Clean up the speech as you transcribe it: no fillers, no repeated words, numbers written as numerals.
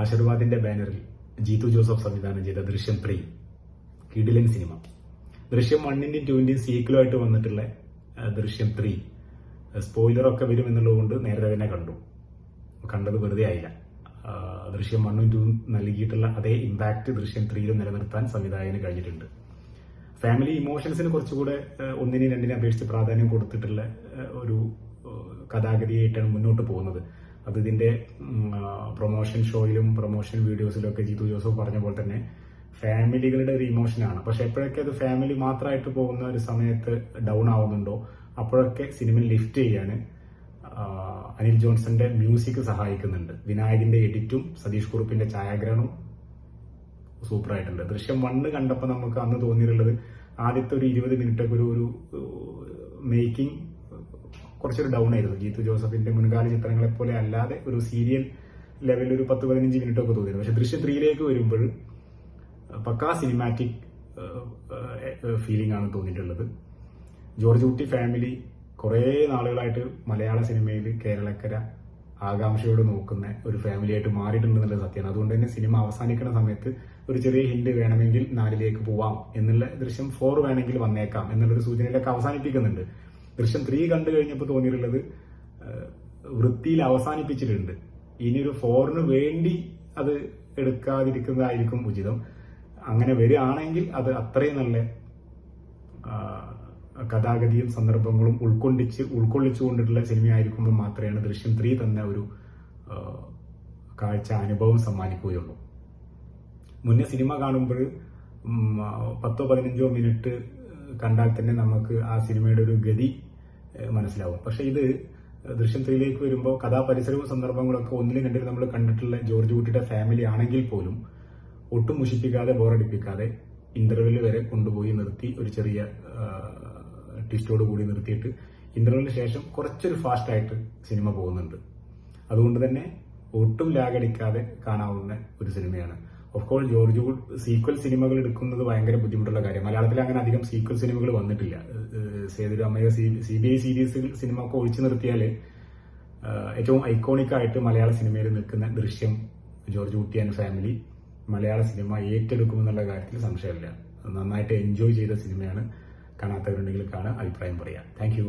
ആശീർവാദിന്റെ ബാനറിൽ ജീത്തു ജോസഫ് സംവിധാനം ചെയ്ത ദൃശ്യം 3 കിടിലൻ സിനിമ. ദൃശ്യം 1ന്റെയും 2ന്റെയും സീക്വലായിട്ട് വന്നിട്ടുള്ള ദൃശ്യം 3 സ്പോയിലറൊക്കെ വരും എന്നുള്ളതുകൊണ്ട് നേരത്തെ തന്നെ കണ്ടത് വെറുതെ ആയില്ല. ദൃശ്യം 1ഉം 2ഉം നൽകിയിട്ടുള്ള അതേ ഇമ്പാക്ട് ദൃശ്യം 3യിലും നിലനിർത്താൻ സംവിധായകന് കഴിഞ്ഞിട്ടുണ്ട്. ഫാമിലി ഇമോഷൻസിന് കുറച്ചുകൂടെ 1നെയും 2നെയും അപേക്ഷിച്ച് പ്രാധാന്യം കൊടുത്തിട്ടുള്ള ഒരു കഥാഗതിയായിട്ടാണ് മുന്നോട്ട് പോകുന്നത്. അത് ഇതിന്റെ പ്രൊമോഷൻ ഷോയിലും പ്രൊമോഷൻ വീഡിയോസിലും ഒക്കെ ജീത്തു ജോസഫ് പറഞ്ഞ പോലെ തന്നെ ഫാമിലികളുടെ ഒരു ഇമോഷനാണ്. പക്ഷെ എപ്പോഴൊക്കെ അത് ഫാമിലി മാത്രമായിട്ട് പോകുന്ന ഒരു സമയത്ത് ഡൗൺ ആവുന്നുണ്ടോ അപ്പോഴൊക്കെ സിനിമ ലിഫ്റ്റ് ചെയ്യാന് അനിൽ ജോൺസന്റെ മ്യൂസിക് സഹായിക്കുന്നുണ്ട്. വിനായകന്റെ എഡിറ്റും സതീഷ് കുറുപ്പിന്റെ ഛായാഗ്രഹണവും സൂപ്പറായിട്ടുണ്ട്. ദൃശ്യം 1 കണ്ടപ്പോൾ നമുക്ക് അന്ന് തോന്നിയിട്ടുള്ളത് ആദ്യത്തെ ഒരു 20 മിനിറ്റൊക്കെ ഒരു മേക്കിംഗ് കുറച്ചൊരു ഡൗൺ ആയിരുന്നു. ജീത്തു ജോസഫിന്റെ മുൻകാല ചിത്രങ്ങളെ പോലെ അല്ലാതെ ഒരു സീരിയൽ ലെവലിൽ ഒരു 10-15 മിനിറ്റൊക്കെ തോന്നിയിരുന്നു. പക്ഷെ ദൃശ്യം 3യിലേക്ക് വരുമ്പോൾ പക്കാ സിനിമാറ്റിക് ഫീലിംഗ് ആണ് തോന്നിയിട്ടുള്ളത്. ജോർജ് കുട്ടി ഫാമിലി കുറേ നാളുകളായിട്ട് മലയാള സിനിമയിൽ കേരളക്കര ആകാംക്ഷയോട് നോക്കുന്ന ഒരു ഫാമിലിയായിട്ട് മാറിയിട്ടുണ്ടെന്നുള്ളത് സത്യമാണ്. അതുകൊണ്ട് തന്നെ സിനിമ അവസാനിക്കുന്ന സമയത്ത് ഒരു ചെറിയ ഹിന്റ് വേണമെങ്കിൽ 4ലേക്ക് പോവാം എന്നുള്ള ദൃശ്യം 4 വേണമെങ്കിൽ വന്നേക്കാം എന്നുള്ളൊരു സൂചനയിലൊക്കെ അവസാനിപ്പിക്കുന്നുണ്ട്. ദൃശ്യം 3 കണ്ടു കഴിഞ്ഞപ്പോൾ തോന്നിയിട്ടുള്ളത് വൃത്തിയിൽ അവസാനിപ്പിച്ചിട്ടുണ്ട്. ഇനിയൊരു 4ന് വേണ്ടി അത് എടുക്കാതിരിക്കുന്നതായിരിക്കും ഉചിതം. അങ്ങനെ വരികയാണെങ്കിൽ അത് അത്രയും നല്ല കഥാഗതിയും സന്ദർഭങ്ങളും ഉൾക്കൊള്ളിച്ചുകൊണ്ടിട്ടുള്ള സിനിമയായിരിക്കുമ്പോൾ മാത്രമേ ദൃശ്യം 3 തന്നെ ഒരു കാഴ്ച അനുഭവം സമ്മാനിക്കുകയുള്ളൂ. മുന്നേ സിനിമ കാണുമ്പോൾ 10-15 മിനിറ്റ് കണ്ടാൽ തന്നെ നമുക്ക് ആ സിനിമയുടെ ഒരു ഗതി മനസ്സിലാവും. പക്ഷെ ഇത് ദൃശ്യം 3യിലേക്ക് വരുമ്പോൾ കഥാപരിസരവും സന്ദർഭങ്ങളൊക്കെ 1ലും 2ലും നമ്മൾ കണ്ടിട്ടുള്ള ജോർജ് കുട്ടിയുടെ ഫാമിലി ആണെങ്കിൽ പോലും ഒട്ടും മുഷിപ്പിക്കാതെ ബോറടിപ്പിക്കാതെ ഇന്റർവെല് വരെ കൊണ്ടുപോയി നിർത്തി ഒരു ചെറിയ ട്വിസ്റ്റോട് കൂടി നിർത്തിയിട്ട് ഇന്റർവെല്ലിന് ശേഷം കുറച്ചൊരു ഫാസ്റ്റായിട്ട് സിനിമ പോകുന്നുണ്ട്. അതുകൊണ്ട് തന്നെ ഒട്ടും ലാഗടിക്കാതെ കാണാവുന്ന ഒരു സിനിമയാണ്. ഓഫ് കോഴ്സ് ജോർജ് സീക്വൽ സിനിമകൾ എടുക്കുന്നത് ഭയങ്കര ബുദ്ധിമുട്ടുള്ള കാര്യം. മലയാളത്തിൽ അങ്ങനെ അധികം സീക്വൽ സിനിമകൾ വന്നിട്ടില്ല. സേതുരാമയ്യ CBI സീരീസ് സിനിമ ഒക്കെ ഒഴിച്ചു നിർത്തിയാൽ ഏറ്റവും ഐക്കോണിക് ആയിട്ട് മലയാള സിനിമയിൽ നിൽക്കുന്ന ദൃശ്യം ജോർജ് കുട്ടി ആൻഡ് ഫാമിലി മലയാള സിനിമ ഏറ്റെടുക്കുമെന്നുള്ള കാര്യത്തിൽ സംശയമില്ല. നന്നായിട്ട് എൻജോയ് ചെയ്ത സിനിമയാണ്. കാണാത്തവരുണ്ടെങ്കിൽ കാണാൻ അഭിപ്രായം പറയാം. Thank you.